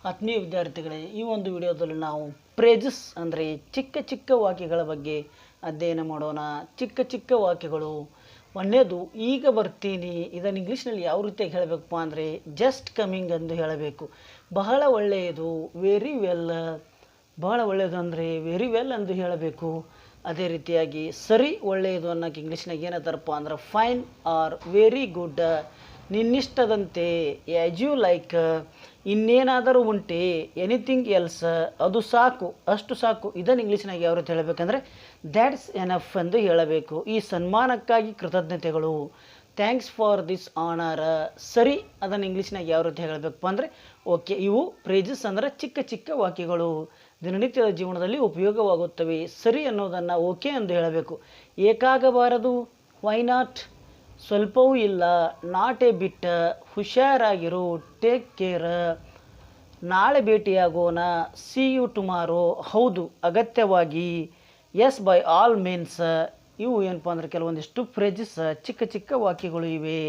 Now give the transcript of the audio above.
ಆತ್ಮೀಯ ವಿದ್ಯಾರ್ಥಿಗಳೇ, ಈ ಒಂದು ವಿಡಿಯೋದಲ್ಲಿ ನಾವು ಪ್ರೇಜಸ್ ಅಂದರೆ ಚಿಕ್ಕ ಚಿಕ್ಕ ವಾಕ್ಯಗಳ ಬಗ್ಗೆ ಅಧ್ಯಯನ ಮಾಡೋಣ. ಚಿಕ್ಕ ಚಿಕ್ಕ ವಾಕ್ಯಗಳು. ಒಂದನೇದು, ಈಗ ಬರ್ತೀನಿ. ಇದನ್ನು ಇಂಗ್ಲೀಷ್ನಲ್ಲಿ ಯಾವ ರೀತಿಯಾಗಿ ಹೇಳಬೇಕಪ್ಪ ಅಂದರೆ ಜಸ್ಟ್ ಕಮಿಂಗ್ ಎಂದು ಹೇಳಬೇಕು. ಬಹಳ ಒಳ್ಳೆಯದು, ವೆರಿ ವೆಲ್. ಬಹಳ ಒಳ್ಳೆಯದು ಅಂದರೆ ವೆರಿ ವೆಲ್ ಎಂದು ಹೇಳಬೇಕು. ಅದೇ ರೀತಿಯಾಗಿ ಸರಿ ಒಳ್ಳೆಯದು ಅನ್ನೋಕ್ಕೆ ಇಂಗ್ಲೀಷ್ನಾಗ ಏನಂತಾರಪ್ಪ ಅಂದ್ರೆ ಫೈನ್ ಆರ್ ವೆರಿ ಗುಡ್. ನಿನ್ನಿಷ್ಟದಂತೆ, ಆ್ಯಸ್ ಯು ಲೈಕ್. ಇನ್ನೇನಾದರೂ ಉಂಟೆ, ಎನಿಥಿಂಗ್ ಎಲ್ಸ್. ಅದು ಸಾಕು, ಅಷ್ಟು ಸಾಕು. ಇದನ್ನು ಇಂಗ್ಲೀಷ್ನಾಗ ಯಾವ ರೀತಿ ಹೇಳಬೇಕಂದ್ರೆ ದ್ಯಾಟ್ಸ್ ಎನಫ್ ಎಂದು ಹೇಳಬೇಕು. ಈ ಸನ್ಮಾನಕ್ಕಾಗಿ ಕೃತಜ್ಞತೆಗಳು, ಥ್ಯಾಂಕ್ಸ್ ಫಾರ್ ದಿಸ್ ಆನರ್. ಸರಿ, ಅದನ್ನು ಇಂಗ್ಲೀಷ್ನಾಗ ಯಾವ ರೀತಿ ಹೇಳಬೇಕಪ್ಪ ಅಂದರೆ ಓಕೆ. ಇವು ಪ್ರೇಜಸ್ ಅಂದರೆ ಚಿಕ್ಕ ಚಿಕ್ಕ ವಾಕ್ಯಗಳು, ದಿನನಿತ್ಯದ ಜೀವನದಲ್ಲಿ ಉಪಯೋಗವಾಗುತ್ತವೆ. ಸರಿ ಅನ್ನೋದನ್ನು ಓಕೆ ಎಂದು ಹೇಳಬೇಕು. ಏಕಾಗಬಾರದು, ವೈ ನಾಟ್. ಸ್ವಲ್ಪವೂ ಇಲ್ಲ, ನಾಟ್ ಎ ಬಿಟ್. ಹುಷಾರಾಗಿರು, ಟೇಕ್ ಕೇರ್. ನಾಳೆ ಭೇಟಿಯಾಗೋಣ, ಸಿ ಯು ಟುಮಾರೋ. ಹೌದು, ಅಗತ್ಯವಾಗಿ. Yes, by all means. ಇವು ಏನಪ್ಪ ಅಂದರೆ ಕೆಲವೊಂದಿಷ್ಟು ಫ್ರೇಜಸ್, ಚಿಕ್ಕ ಚಿಕ್ಕ ವಾಕ್ಯಗಳು ಇವೆ.